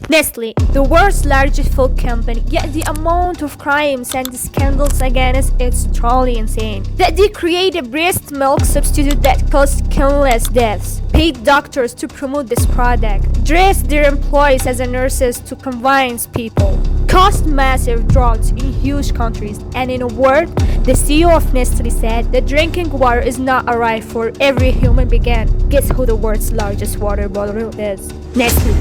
Nestle, the world's largest food company, yet the amount of crimes and scandals against it's truly insane. That they create a breast milk substitute that caused countless deaths, paid doctors to promote this product, dressed their employees as nurses to convince people, caused massive droughts in huge countries, and in a word, the CEO of Nestle said that drinking water is not a right for every human being. Guess who the world's largest water bottle is? Nestle.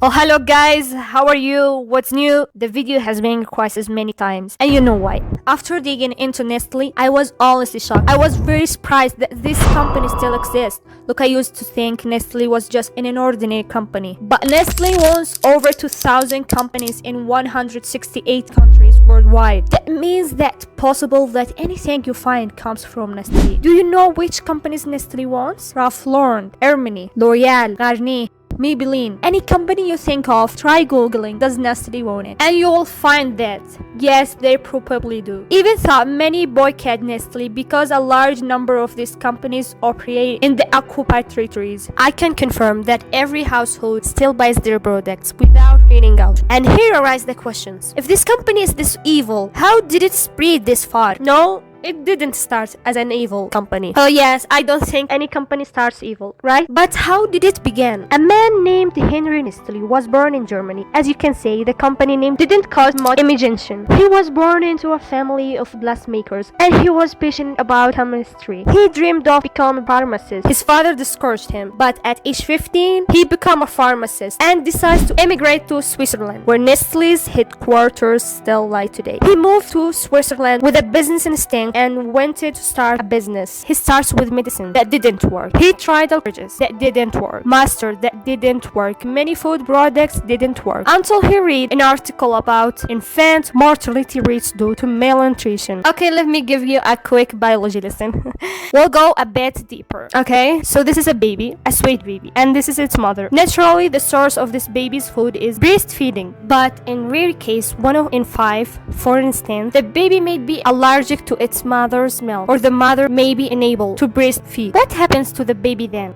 Oh, hello guys, how are you? What's new? The video has been requested many times, and you know why. After digging into Nestle, I was honestly shocked. I was very surprised that this company still exists. Look, I used to think Nestle was just an ordinary company, but Nestle owns over 2,000 companies in 168 countries worldwide. That means that possible that anything you find comes from Nestle. Do you know which companies Nestle owns? Ralph Lauren, Hermione, L'Oreal, Garnier, Maybelline. Any company you think of, try googling does Nestle own it, and you will find that yes, they probably do. Even though many boycott Nestle because a large number of these companies operate in the occupied territories, I can confirm that every household still buys their products without reading out. And here arise the questions: if this company is this evil, how did it spread this far? No, it didn't start as an evil company. Oh yes, I don't think any company starts evil, right? But how did it begin? A man named Henry Nestle was born in Germany. As you can see, the company name didn't cause much imagination. He was born into a family of glassmakers, and he was passionate about chemistry. He dreamed of becoming a pharmacist. His father discouraged him, but at age 15, he became a pharmacist and decides to emigrate to Switzerland, where Nestle's headquarters still lie today. He moved to Switzerland with a business instinct and wanted to start a business. He starts with medicine. That didn't work. He tried beverages. That didn't work. Mustard. That didn't work. Many food products didn't work. Until he read an article about infant mortality rates due to malnutrition. Okay, let me give you a quick biology lesson. We'll go a bit deeper. Okay, so this is a baby, a sweet baby, and this is its mother. Naturally, the source of this baby's food is breastfeeding, but in rare case, 1 in 5, for instance, the baby may be allergic to its mother's milk, or the mother may be unable to breastfeed. What happens to the baby then?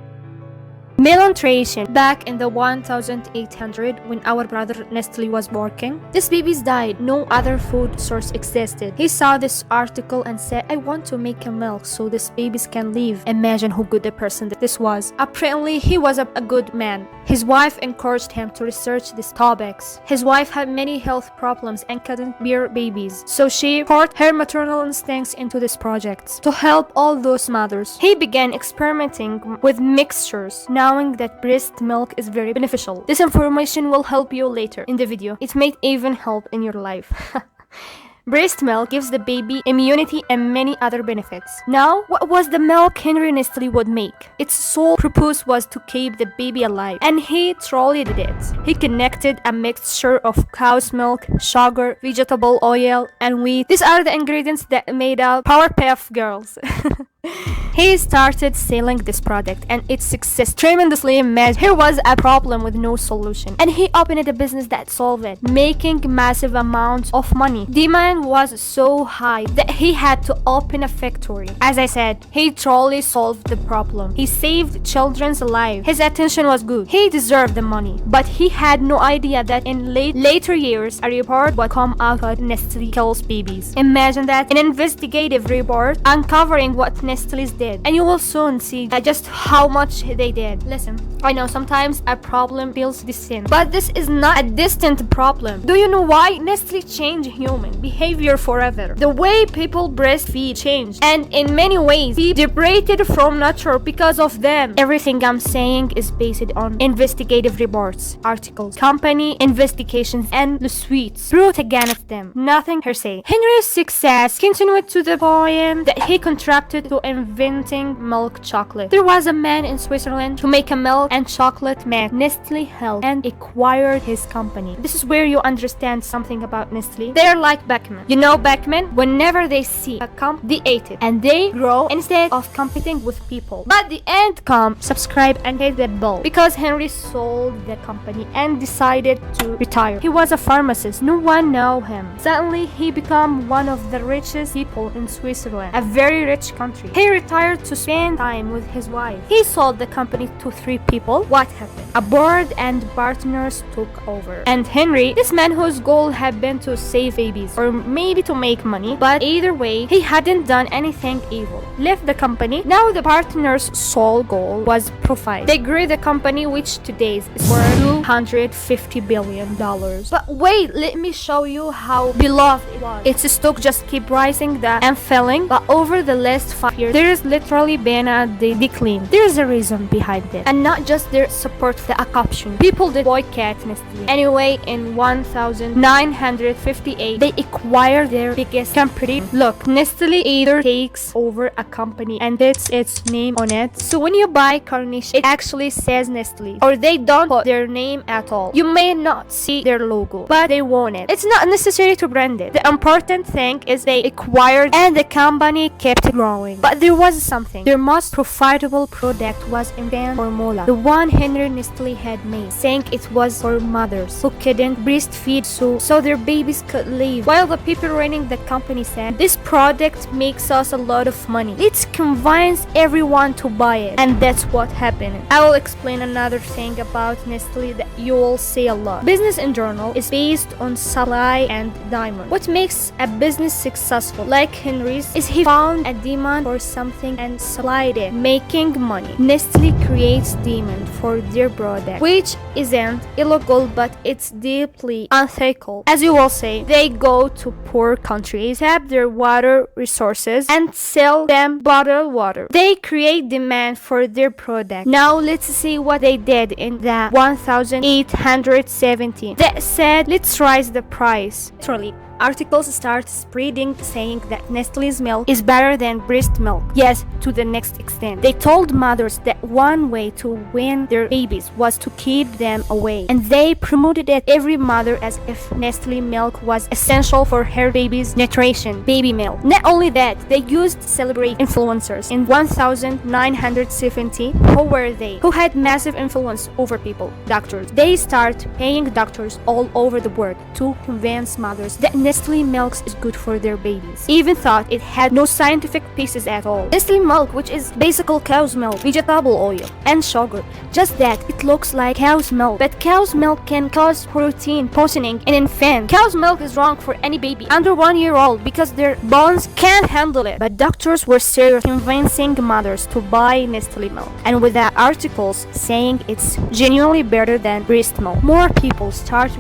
Malnutrition. Back in the 1800, when our brother Nestle was working, this babies died. No other food source existed. He saw this article and said, I want to make a milk so these babies can live. Imagine how good a person this was. Apparently, he was a good man. His wife encouraged him to research these topics. His wife had many health problems and couldn't bear babies, so she poured her maternal instincts into this project to help all those mothers. He began experimenting with mixtures, knowing that breast milk is very beneficial. This information will help you later in the video. It may even help in your life. Breast milk gives the baby immunity and many other benefits. Now, what was the milk Henry Nestle would make? Its sole purpose was to keep the baby alive, and he truly did it. He connected a mixture of cow's milk, sugar, vegetable oil, and wheat. These are the ingredients that made up Powerpuff Girls. He started selling this product, and its success tremendously amazed. Here was a problem with no solution, and he opened a business that solved it, making massive amounts of money. Demand was so high that he had to open a factory. As I said, he truly solved the problem. He saved children's lives. His attention was good. He deserved the money, but he had no idea that in later years, a report would come out that Nestle kills babies. Imagine that, an investigative report uncovering what Nestle's did. And you will soon see just how much they did. Listen, I know sometimes a problem feels distant, but this is not a distant problem. Do you know why? Nestle changed human behavior forever. The way people breastfeed changed, and in many ways, we separated from nature because of them. Everything I'm saying is based on investigative reports, articles, company investigations, and the sweets brought against them. Nothing hearsay. Henry's success continued to the point that he contracted to inventing milk chocolate. There was a man in Switzerland to make a milk and chocolate man. Nestle helped and acquired his company. This is where you understand something about Nestle. They're like Beckman. You know Beckman? Whenever they see a comp, they ate it, and they grow instead of competing with people. But the end come, subscribe and hit the bell, because Henry sold the company and decided to retire. He was a pharmacist. No one knew him. Suddenly, he became one of the richest people in Switzerland, a very rich country. He retired desired to spend time with his wife. He sold the company to 3 people. What happened? A board and partners took over. And Henry, this man whose goal had been to save babies or maybe to make money, but either way, he hadn't done anything evil, left the company. Now the partners' sole goal was profit. They grew the company, which today is worth $250 billion. But wait, let me show you how beloved it was. Its stock just keep rising and falling, but over the last 5 years, there has literally been a decline. There is a reason behind it, and not just their support for the adoption. People did boycott Nestle. Anyway, in 1958, they acquired their biggest company. Look, Nestle either takes over a company and puts its name on it. So when you buy Carnation, it actually says Nestle, or they don't put their name at all. You may not see their logo, but they want it. It's not necessary to brand it. The important thing is they acquired and the company kept growing. But there was something. Their most profitable product was infant formula, the one Henry Nestle had made, saying it was for mothers who couldn't breastfeed so their babies could live. While the people running the company said, this product makes us a lot of money. Let's convince everyone to buy it. And that's what happened. I will explain another thing about Nestle that you will see a lot. Business in general is based on supply and demand. What makes a business successful, like Henry's, is he found a demand for something and supplied it, making money. Nestle creates demand for their product, which isn't illegal, but it's deeply unethical. As you will say, they go to poor countries, tap their water resources, and sell them bottled water. They create demand for their product. Now let's see what they did in the 1870. They said, let's raise the price. Literally, articles start spreading saying that Nestle's milk is better than breast milk. Yes, to the next extent. They told mothers that one way to win their babies was to keep them away. And they promoted it every mother as if Nestle milk was essential for her baby's nutrition, baby milk. Not only that, they used celebrity influencers. In 1970, who were they? Who had massive influence over people? Doctors. They start paying doctors all over the world to convince mothers that Nestle milk is good for their babies, even thought it had no scientific basis at all. Nestle milk, which is basically cow's milk, vegetable oil, and sugar, just that it looks like cow's milk. But cow's milk can cause protein poisoning in infants. Cow's milk is wrong for any baby under 1 year old because their bones can't handle it. But doctors were serious, convincing mothers to buy Nestle milk, and with the articles saying it's genuinely better than breast milk, more people start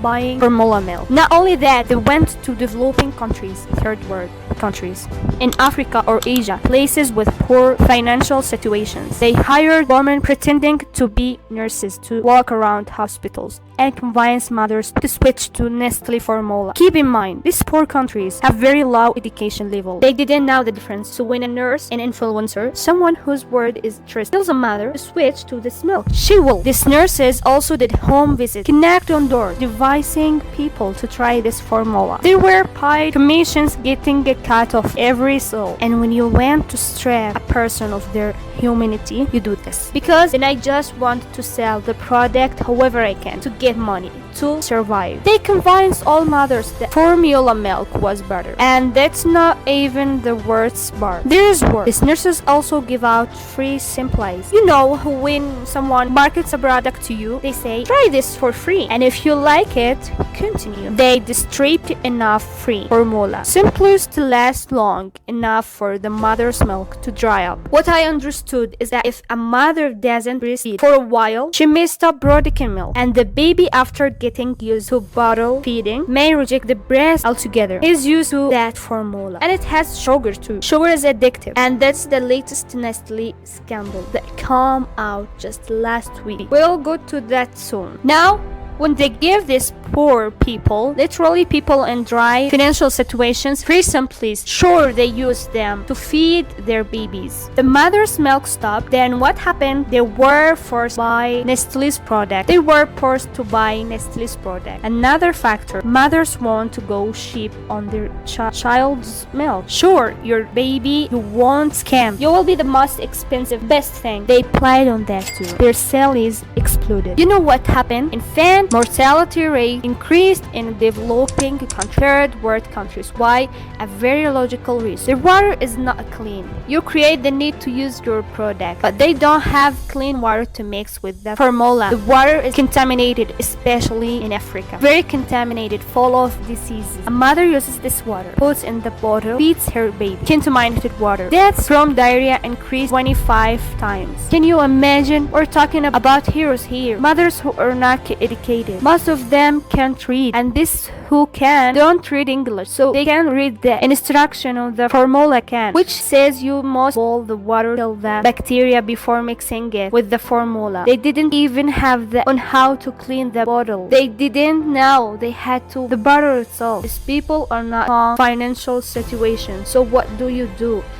buying formula milk. Not only that, they went to developing countries, third world countries, in Africa or Asia, places with poor financial situations. They hired women pretending to be nurses to walk around hospitals and convince mothers to switch to Nestle formula. Keep in mind, these poor countries have very low education level. They didn't know the difference. So when a nurse, an influencer, someone whose word is trust, tells a mother to switch to this milk, she will. These nurses also did home visits, knocked on doors, advising people to try this formula. There were paid commissions getting a cut of every soul. And when you want to strip a person of their humanity, you do this. Because then I just want to sell the product however I can to get money to survive. They convinced all mothers that formula milk was better. And that's not even the worst part. There's worse. These nurses also give out free supplies. You know, when someone markets a product to you, they say, try this for free. And if you like it, continue. They distribute enough free formula, simplest to last long enough for the mother's milk to dry up. What I understood is that if a mother doesn't breastfeed for a while, she may stop producing milk, and the baby, after getting used to bottle feeding, may reject the breast altogether. He's used to that formula, and it has sugar too. Sugar is addictive, and that's the latest Nestle scandal that came out just last week. We'll go to that soon. Now, when they give these poor people, literally people in dry financial situations, free supplies, sure, they use them to feed their babies. The mother's milk stopped. Then what happened? They were forced to buy Nestle's product. They were forced to buy Nestle's product. Another factor, mothers want to go cheap on their child's milk. Sure, your baby, you won't scam. You will be the most expensive, best thing. They played on that too. Their sales exploded. You know what happened? Infant mortality rate Nestle increased in developing countries, third world countries. Why? A very logical reason. The water is not clean. You create the need to use your product, but they don't have clean water to mix with the formula. The water is contaminated, especially in Africa. Very contaminated, full of diseases. A mother uses this water, puts in the bottle, feeds her baby. Contaminated water. Deaths from diarrhea increased 25 times. Can you imagine? We're talking about heroes here. Mothers who are not educated. Most of them can't read, and this who can don't read English, so they can read the instruction on the formula can, which says you must boil the water till the bacteria before mixing it with the formula. They didn't even have the on how to clean the bottle. They didn't know they had to the bottle itself. These people are not in financial situation, so what do?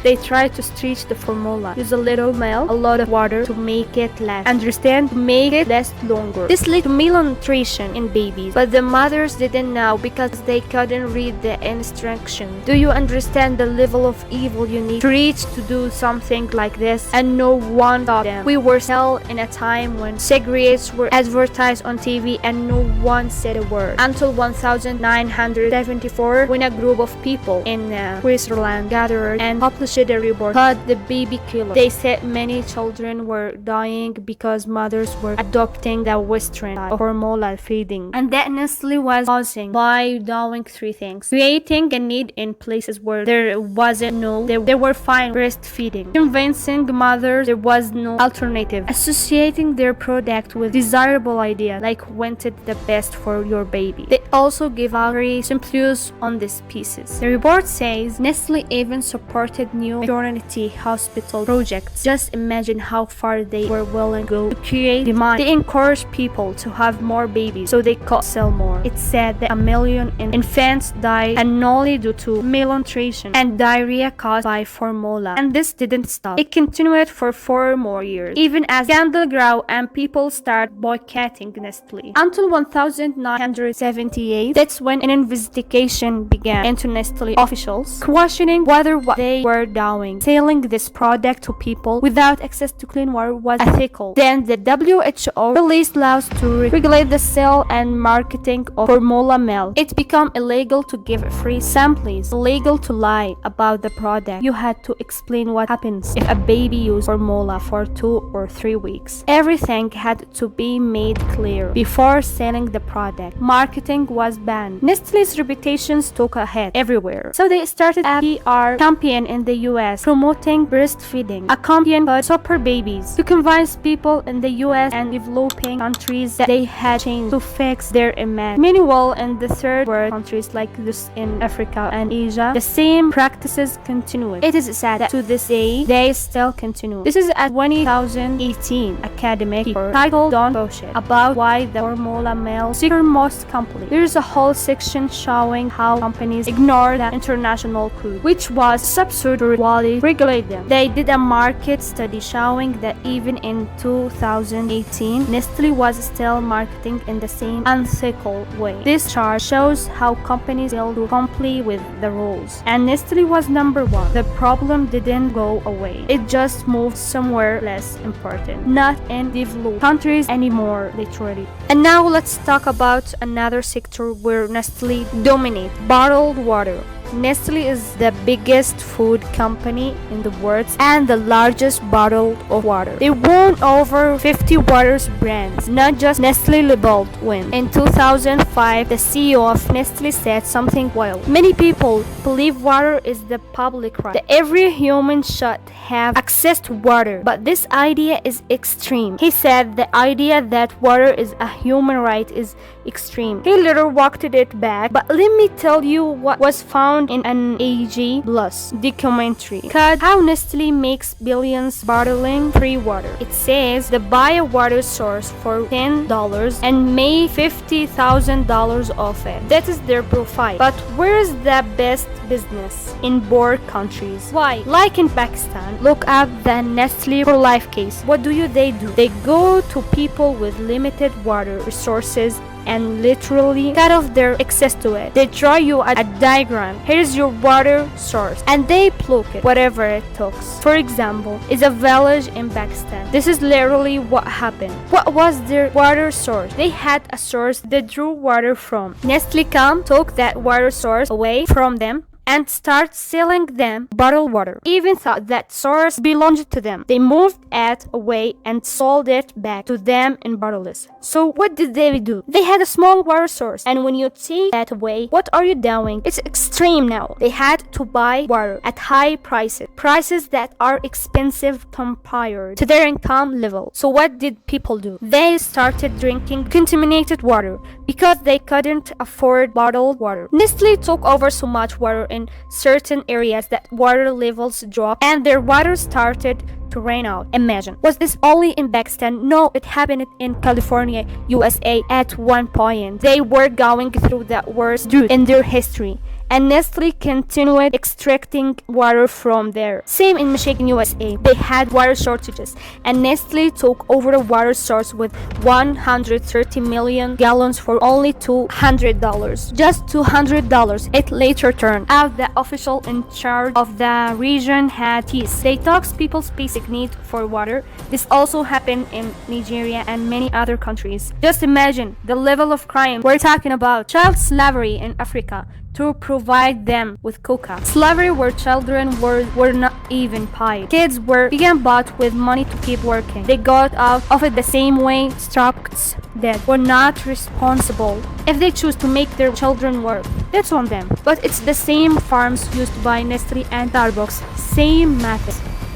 They try to stretch the formula. Use a little milk, a lot of water to make it last. Understand? To make it last longer. This led to malnutrition in babies, but the mothers didn't know because they couldn't read the instructions. Do you understand the level of evil you need to reach to do something like this? And no one taught them. We were still in a time when cigarettes were advertised on TV and no one said a word. Until 1974, when a group of people in Switzerland gathered and published a report called The Baby Killer. They said many children were dying because mothers were adopting the Western style of formula feeding, and that Nestle was causing by doing three things: creating a need in places where there wasn't no, they were fine breastfeeding, convincing mothers there was no alternative, associating their product with desirable idea like wanted the best for your baby. They also give out very samples on these pieces. The report says Nestle even supported new maternity hospital projects. Just imagine how far they were willing to go to create demand. They encouraged people to have more babies so they could sell more. It said that 1 million infants died annually due to malnutrition and diarrhea caused by formula. And this didn't stop. It continued for 4 more years, even as scandal grew and people started boycotting Nestle. Until 1978, that's when an investigation began into Nestle officials, questioning whether what they were doing, selling this product to people without access to clean water, was ethical. Then the WHO released laws to regulate the sale and marketing of formula milk. It became illegal to give free samples, illegal to lie about the product. You had to explain what happens if a baby uses formula for 2 or 3 weeks. Everything had to be made clear before selling the product. Marketing was banned. Nestle's reputations took a hit everywhere, so they started a PR campaign in the US promoting breastfeeding, a campaign called Super Babies, to convince people in the US and developing countries that they had changed to fix their image. Meanwhile, in the third world countries like this in Africa and Asia, the same practices continue. It is sad that to this day they still continue. This is a 2018 academic paper titled "Don't Bullshit" about why the formula milk secret most complete. There is a whole section showing how companies ignore the international code, which was absurd to regulate them. They did a market study showing that even in 2018, Nestle was still marketing in the same unethical way. This chart shows how companies failed to comply with the rules, and Nestle was number one. The problem didn't go away. It just moved somewhere less important, not in developed countries anymore, literally. And now let's talk about another sector where Nestle dominates: bottled water. Nestle is the biggest food company in the world and the largest bottle of water. They won over 50 water brands, not just Nestle labeled win. In 2005, the CEO of Nestle said something wild. Many people believe water is the public right, that every human should have access to water, but this idea is extreme. He said the idea that water is a human right is extreme. He later walked it back, but let me tell you what was found in an AG Plus documentary called How Nestle Makes Billions Bottling Free Water. It says they buy a water source for $10 and make $50,000 off it. That is their profit. But where is the best business? In poor countries. Why? Like in Pakistan, look up the Nestle for Life case. What do? They go to people with limited water resources and literally cut off their access to it. They draw you a diagram. Here's your water source, and they pluck it, whatever it takes. For example, is a village in Pakistan. This is literally what happened. What was their water source? They had a source they drew water from. Nestle took that water source away from them and start selling them bottled water. Even thought that source belonged to them. They moved it away and sold it back to them in bottles. So what did they do? They had a small water source, and when you take that away, what are you doing? It's extreme now. They had to buy water at high prices that are expensive compared to their income level. So what did people do? They started drinking contaminated water because they couldn't afford bottled water. Nestle took over so much water in certain areas that water levels dropped and their water started to rain out. Imagine. Was this only in Pakistan? No, it happened in California, USA at one point. They were going through the worst drought in their history, and Nestle continued extracting water from there. Same in Michigan, USA. They had water shortages, and Nestle took over the water source with 130 million gallons for only $200. Just $200. It later turned out the official in charge of the region had peace. They taxed people's basic need for water. This also happened in Nigeria and many other countries. Just imagine the level of crime we're talking about. Child slavery in Africa to provide them with coca. Slavery where children were not even paid. Kids were being bought with money to keep working. They got out of it the same way stocks that were not responsible. If they choose to make their children work, that's on them. But it's the same farms used by Nestle and Starbucks. Same method.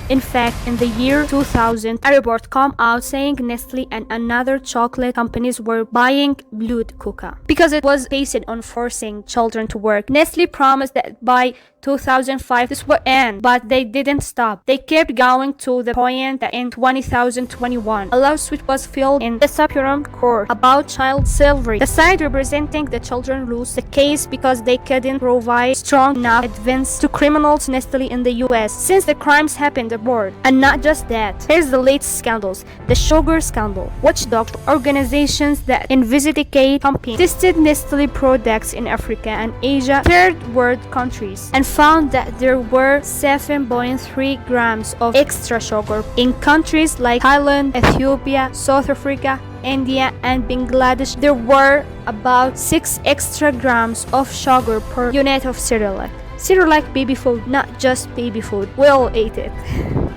In fact, in the year 2000, a report came out saying Nestle and another chocolate companies were buying blood coca because it was based on forcing children to work. Nestle promised that by 2005 this would end, but they didn't stop. They kept going to the point that in 2021, a lawsuit was filed in the Supreme Court about child slavery. The side representing the children lost the case because they couldn't provide strong enough evidence to criminals Nestle in the US since the crimes happened abroad. And not just that, here's the latest scandals. The sugar scandal. Watchdog organizations that investigate companies tested Nestle products in Africa and Asia, third world countries, and found that there were 7.3 grams of extra sugar in countries like Thailand, Ethiopia, South Africa, India, and Bangladesh. There were about 6 extra grams of sugar per unit of cereal. Cereal like baby food, not just baby food. We'll eat it.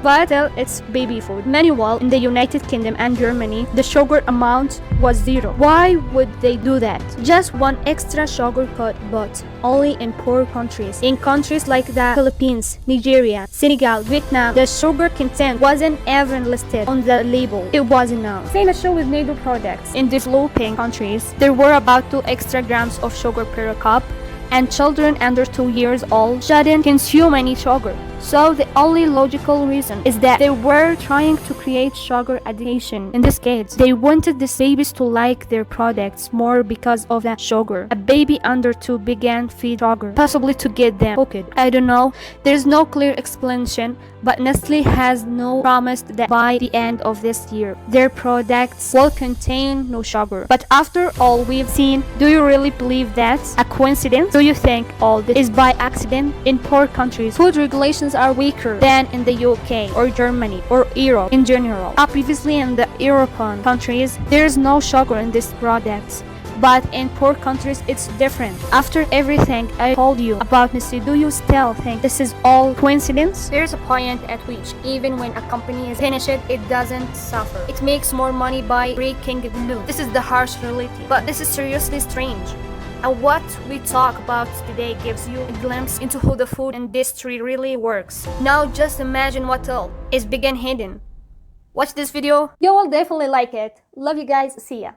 But still, it's baby food. Meanwhile, in the United Kingdom and Germany, the sugar amount was 0. Why would they do that? Just one extra sugar cut, but only in poor countries. In countries like the Philippines, Nigeria, Senegal, Vietnam, the sugar content wasn't even listed on the label. It wasn't known. Same issue with NATO products. In developing countries, there were about 2 extra grams of sugar per cup, and children under 2 years old shouldn't consume any sugar. So the only logical reason is that they were trying to create sugar addiction. In this case, they wanted these babies to like their products more because of that sugar. A baby under 2 began feed sugar, possibly to get them hooked. I don't know. There's no clear explanation, but Nestle has no promise that by the end of this year, their products will contain no sugar. But after all we've seen, do you really believe that's a coincidence? Do you think all this is by accident? In poor countries, food regulations are weaker than in the UK or Germany or Europe in general. Previously in the European countries, there's no sugar in these products. But in poor countries, it's different. After everything I told you about Nestle, do you still think this is all coincidence? There's a point at which even when a company is finished, it doesn't suffer. It makes more money by breaking the news. This is the harsh reality. But this is seriously strange. And what we talk about today gives you a glimpse into how the food industry really works. Now just imagine what all is being hidden. Watch this video. You will definitely like it. Love you guys. See ya.